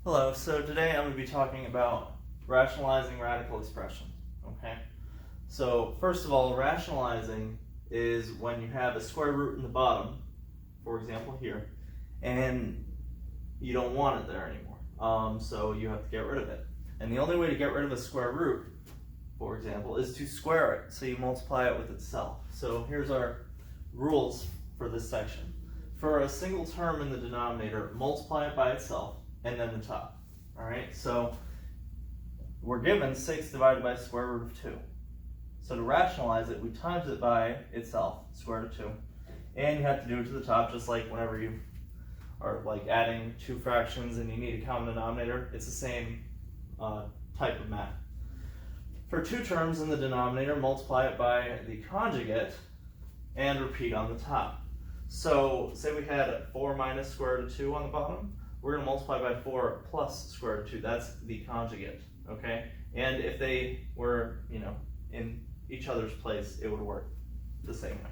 Hello, so today I'm going to be talking about rationalizing radical expressions, okay? So first of all, rationalizing is when you have a square root in the bottom, for example here, and you don't want it there anymore, so you have to get rid of it. And the only way to get rid of a square root, for example, is to square it, so you multiply it with itself. So here's our rules for this section. For a single term in the denominator, multiply it by itself, and then the top. Alright, so we're given 6 divided by the square root of 2. So to rationalize it, we times it by itself, square root of 2. And you have to do it to the top, just like whenever you are like adding two fractions and you need a common denominator. It's the same type of math. For two terms in the denominator, multiply it by the conjugate and repeat on the top. So say we had 4 minus square root of 2 on the bottom. We're going to multiply by 4 plus square root of 2. That's the conjugate, okay? And if they were, in each other's place, it would work the same way.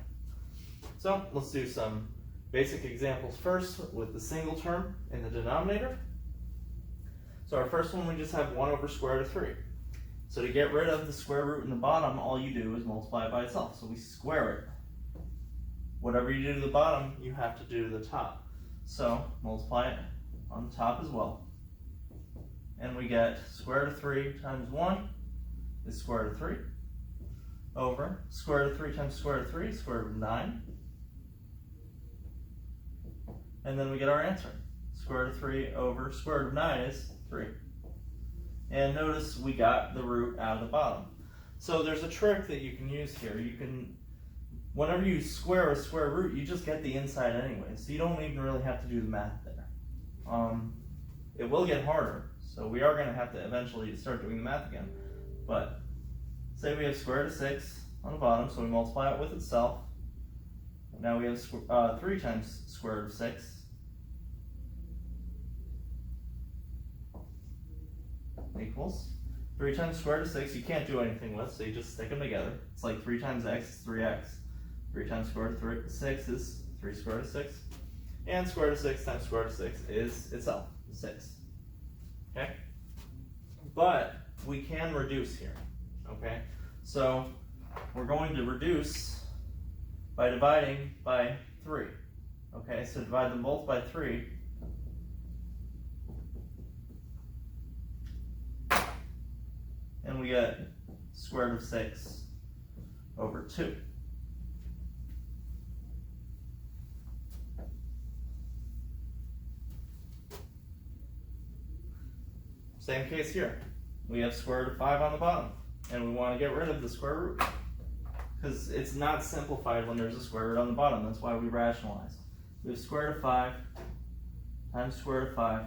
So let's do some basic examples first with the single term in the denominator. So our first one, we just have 1 over square root of 3. So to get rid of the square root in the bottom, all you do is multiply it by itself. So we square it. Whatever you do to the bottom, you have to do to the top. So multiply it on the top as well. And we get square root of 3 times 1 is square root of 3 over square root of 3 times square root of 3 is square root of 9. And then we get our answer. Square root of 3 over square root of 9 is 3. And notice we got the root out of the bottom. So there's a trick that you can use here. Whenever you square a square root, you just get the inside anyway. So you don't even really have to do the math there. It will get harder. So we are going to have to eventually start doing the math again. But say we have square root of 6 on the bottom, so we multiply it with itself. Now we have 3 times square root of 6. Equals 3 times square root of 6 you can't do anything with, so you just stick them together. It's like 3 times x is 3x. 3 times square root of 6 is 3 square root of 6. And square root of 6 times square root of 6 is itself, 6. Okay? But we can reduce here. Okay? So we're going to reduce by dividing by 3. Okay? So divide them both by 3. And we get square root of 6 over 2. Same case here. We have square root of 5 on the bottom, and we want to get rid of the square root because it's not simplified when there's a square root on the bottom. That's why we rationalize. We have square root of 5 times square root of 5.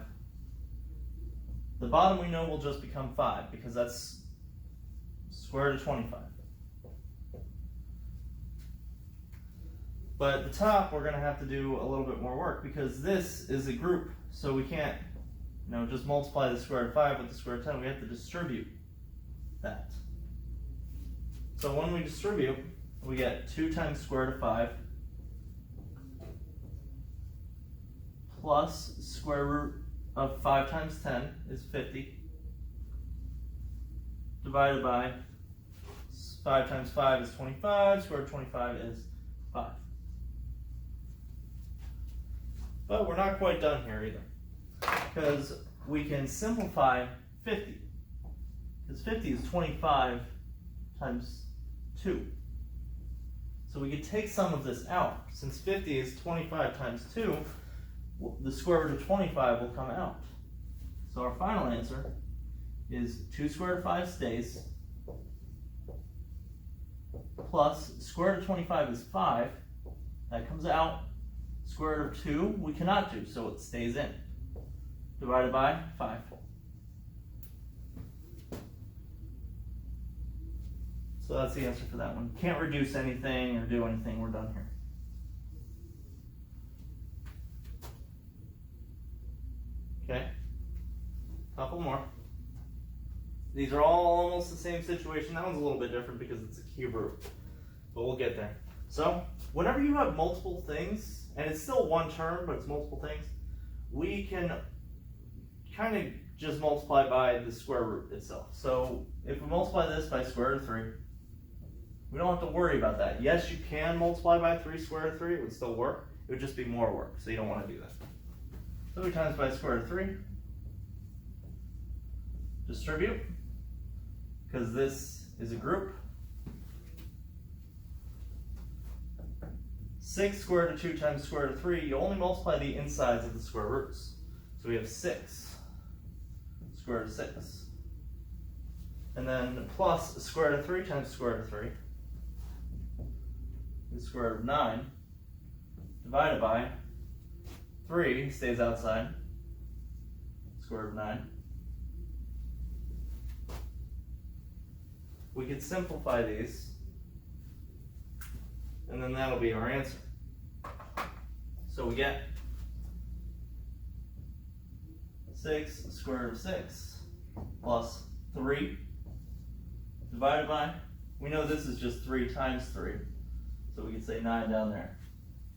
The bottom we know will just become 5 because that's square root of 25. But at the top, we're going to have to do a little bit more work because this is a group, so we can't just multiply the square root of 5 with the square root of 10. We have to distribute that. So when we distribute, we get 2 times square root of 5 plus square root of 5 times 10 is 50 divided by 5 times 5 is 25, square root of 25 is 5. But we're not quite done here either, because we can simplify 50, because 50 is 25 times 2. So we could take some of this out. Since 50 is 25 times 2, the square root of 25 will come out. So our final answer is 2 square root of 5 stays, plus square root of 25 is 5. That comes out. Square root of 2 we cannot do, so it stays in. Divided by 5. So that's the answer for that one. Can't reduce anything or do anything. We're done here. Okay. Couple more. These are all almost the same situation. That one's a little bit different because it's a cube root, but we'll get there. So whenever you have multiple things, and it's still one term, but it's multiple things, we can kind of just multiply by the square root itself. So if we multiply this by square root of 3, we don't have to worry about that. Yes, you can multiply by 3 square root of 3, it would still work. It would just be more work, so you don't want to do that. So we times by square root of 3. Distribute, because this is a group. 6 square root of 2 times square root of 3, you only multiply the insides of the square roots. So we have 6 square root of 6. And then plus square root of 3 times square root of 3 is square root of 9 divided by 3 stays outside, square root of 9. We could simplify these, and then that'll be our answer. So we get 6 square root of 6 plus 3 divided by, we know this is just 3 times 3, so we could say 9 down there.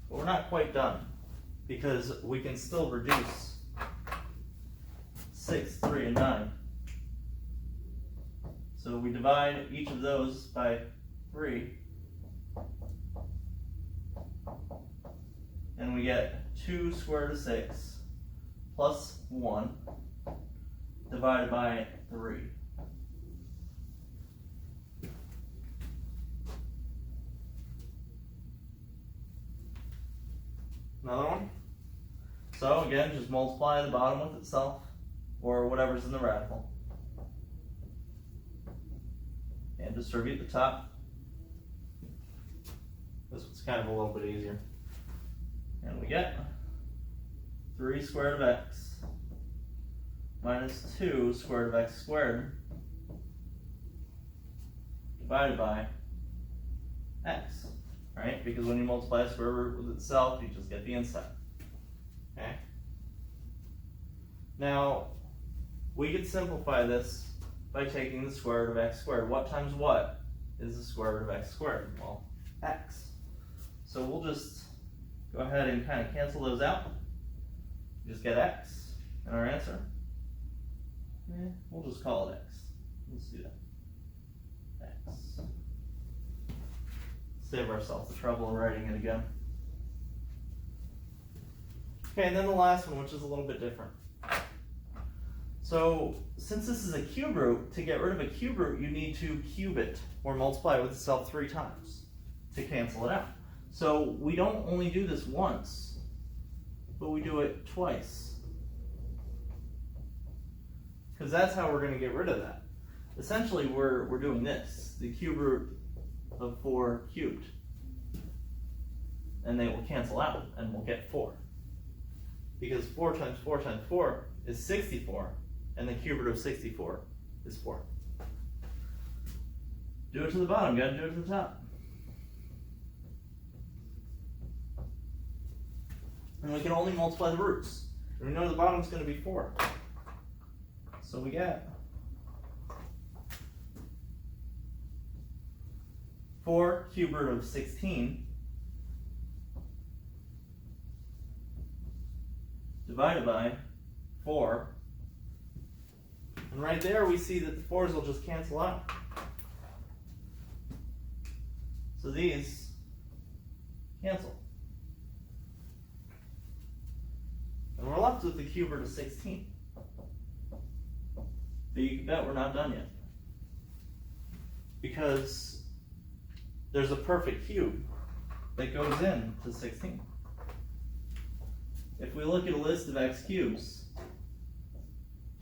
But we're not quite done, because we can still reduce 6, 3, and 9. So we divide each of those by 3, and we get 2 square root of 6 plus 1 divided by 3. Another one. So again, just multiply the bottom with itself, or whatever's in the radical, and distribute the top. This one's kind of a little bit easier. And we get 3 squared of x minus 2 squared of x squared divided by x, right? Because when you multiply a square root with itself, you just get the inside. Okay? Now, we could simplify this by taking the square root of x squared. What times what is the square root of x squared? Well, x. So we'll just go ahead and kind of cancel those out. Just get x in our answer. We'll just call it x. Let's do that. X. Save ourselves the trouble of writing it again. Okay, and then the last one, which is a little bit different. So since this is a cube root, to get rid of a cube root, you need to cube it or multiply it with itself 3 times to cancel it out. So we don't only do this once, but we do it twice. Because that's how we're going to get rid of that. Essentially, we're doing this, the cube root of 4 cubed. And they will cancel out, and we'll get 4. Because 4 times 4 times 4 is 64, and the cube root of 64 is 4. Do it to the bottom, gotta do it to the top. And we can only multiply the roots. And we know the bottom's going to be 4. So we get 4 cube root of 16 divided by 4. And right there we see that the 4's will just cancel out. So these cancel. And we're left with the cube root of 16. But you can bet we're not done yet. Because there's a perfect cube that goes into 16. If we look at a list of x cubes,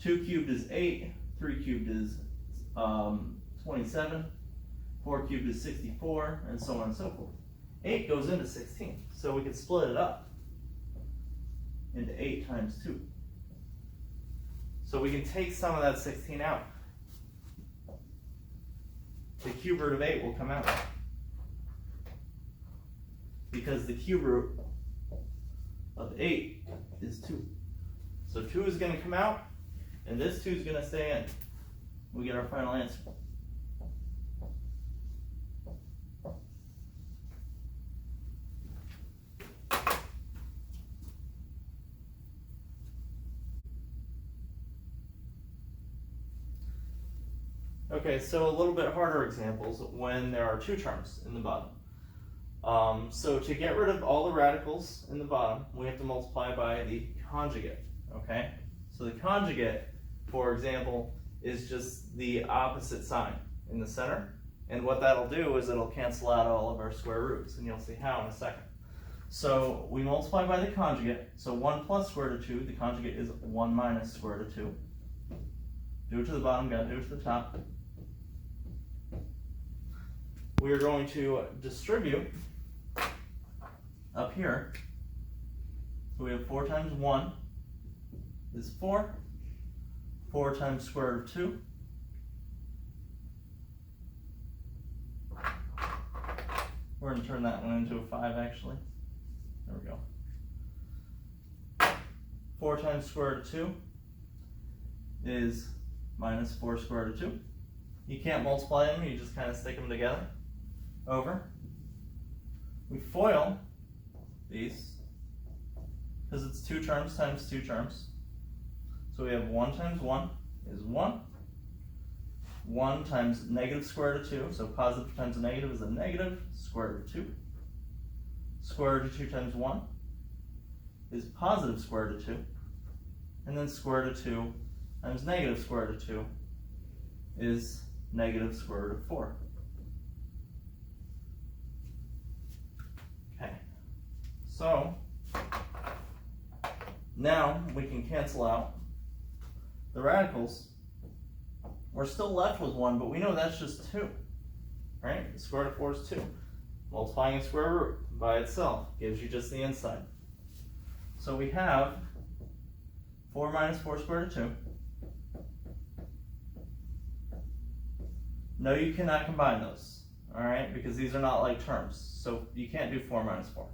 2 cubed is 8, 3 cubed is 27, 4 cubed is 64, and so on and so forth. 8 goes into 16, so we can split it up into 8 times 2. So we can take some of that 16 out. The cube root of 8 will come out. Because the cube root of 8 is 2. So 2 is going to come out, and this 2 is going to stay in. We get our final answer. Okay, so a little bit harder examples when there are two terms in the bottom. So to get rid of all the radicals in the bottom, we have to multiply by the conjugate, okay? So the conjugate, for example, is just the opposite sign in the center. And what that'll do is it'll cancel out all of our square roots, and you'll see how in a second. So we multiply by the conjugate. So 1 plus square root of 2, the conjugate is 1 minus square root of 2. Do it to the bottom, gotta do it to the top. We are going to distribute up here. So we have 4 times 1 is 4. 4 times square root of 2. We're going to turn that one into a 5 actually. There we go. 4 times square root of 2 is minus 4 square root of 2. You can't multiply them, you just kind of stick them together. Over. We FOIL these because it's 2 terms times 2 terms. So we have 1 times 1 is 1. 1 times negative square root of 2, so positive times a negative is a negative square root of 2. Square root of 2 times 1 is positive square root of 2. And then square root of 2 times negative square root of 2 is negative square root of 4. Okay, so now we can cancel out the radicals. We're still left with 1, but we know that's just 2, right? The square root of 4 is 2. Multiplying a square root by itself gives you just the inside. So we have 4 minus 4 square root of 2. No, you cannot combine those, all right? Because these are not like terms. So you can't do 4 minus 4.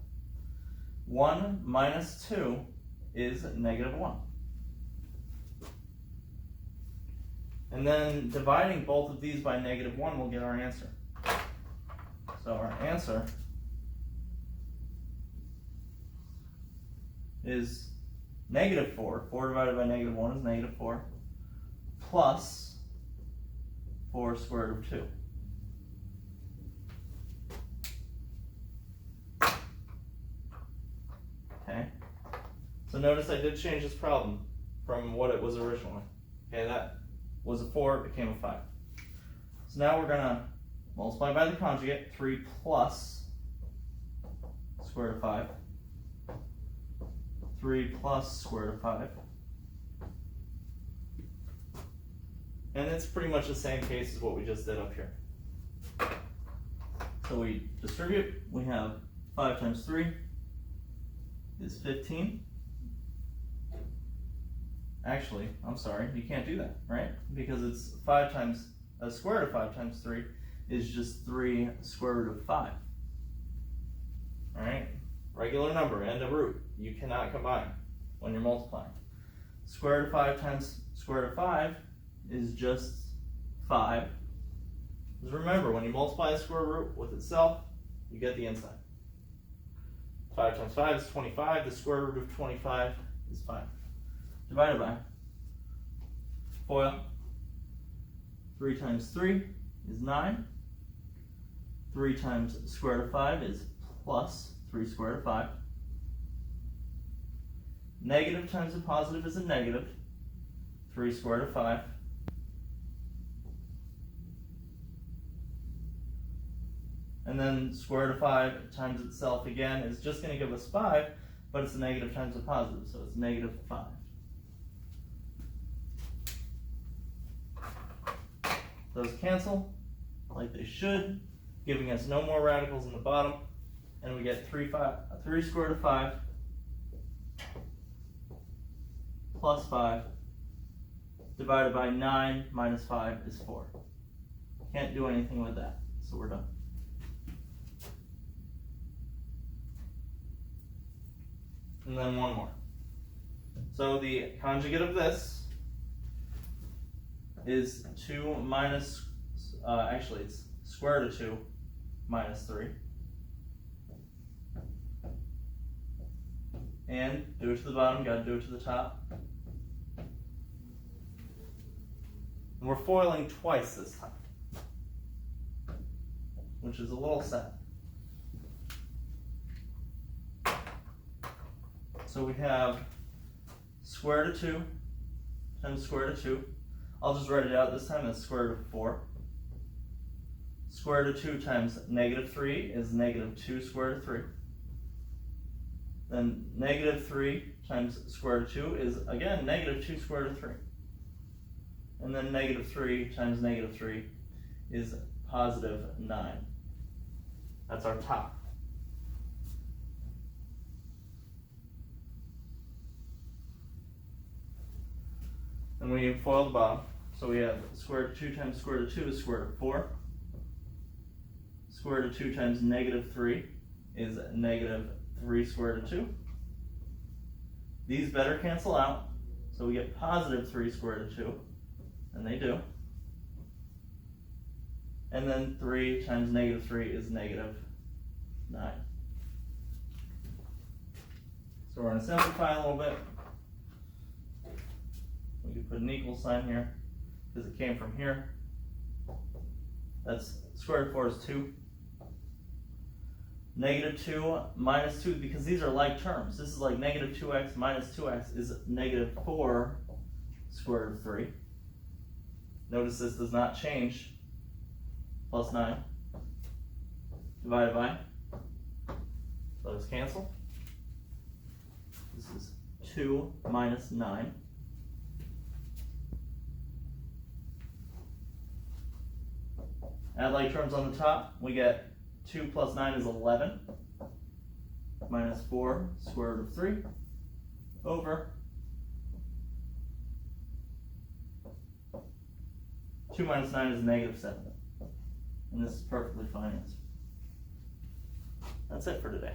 1 minus 2 is negative 1. And then dividing both of these by negative 1 will get our answer. So our answer is negative 4. 4 divided by negative 1 is negative 4. Plus 4 square root of 2. Okay. So notice I did change this problem from what it was originally. Okay, that was a 4, it became a 5. So now we're going to multiply by the conjugate, 3 plus square root of 5. 3 plus square root of 5. And it's pretty much the same case as what we just did up here. So we distribute, we have 5 times 3 is 15. Actually, I'm sorry, you can't do that, right? Because it's 5 times, a square root of 5 times 3 is just 3 square root of 5. All right, regular number and a root. You cannot combine when you're multiplying. Square root of 5 times square root of 5 is just 5. Just remember, when you multiply a square root with itself, you get the inside. 5 times 5 is 25. The square root of 25 is 5. Divided by FOIL. 3 times 3 is 9. 3 times square root of 5 is plus 3 square root of 5. Negative times a positive is a negative. 3 square root of 5. And then square root of 5 times itself again is just going to give us 5, but it's a negative times a positive, so it's negative 5. Those cancel like they should, giving us no more radicals in the bottom, and we get 3 square root of 5 plus 5 divided by 9 minus 5 is 4. Can't do anything with that, so we're done. And then one more. So the conjugate of this is 2 minus, actually it's square root of 2 minus 3. And do it to the bottom, gotta do it to the top. And we're foiling twice this time, which is a little sad. So we have square root of 2 times square root of 2. I'll just write it out this time as square root of 4. Square root of 2 times negative 3 is negative 2 square root of 3. Then negative 3 times square root of 2 is, again, negative 2 square root of 3. And then negative 3 times negative 3 is positive 9. That's our top. And we FOIL the bottom. So we have square root of 2 times square root of 2 is square root of 4. Square root of 2 times negative 3 is negative 3 square root of 2. These better cancel out, so we get positive 3 square root of 2, and they do. And then 3 times negative 3 is negative 9. So we're going to simplify a little bit. We can put an equal sign here because it came from here. That's square root of 4 is 2. Negative 2 minus 2, because these are like terms. This is like negative 2x minus 2x is negative 4 square root of 3. Notice this does not change. Plus 9 divided by. Those cancel. This is 2 minus 9. Add like terms on the top, we get 2 plus 9 is 11, minus 4 square root of 3, over 2 minus 9 is negative 7. And this is perfectly fine answer. That's it for today.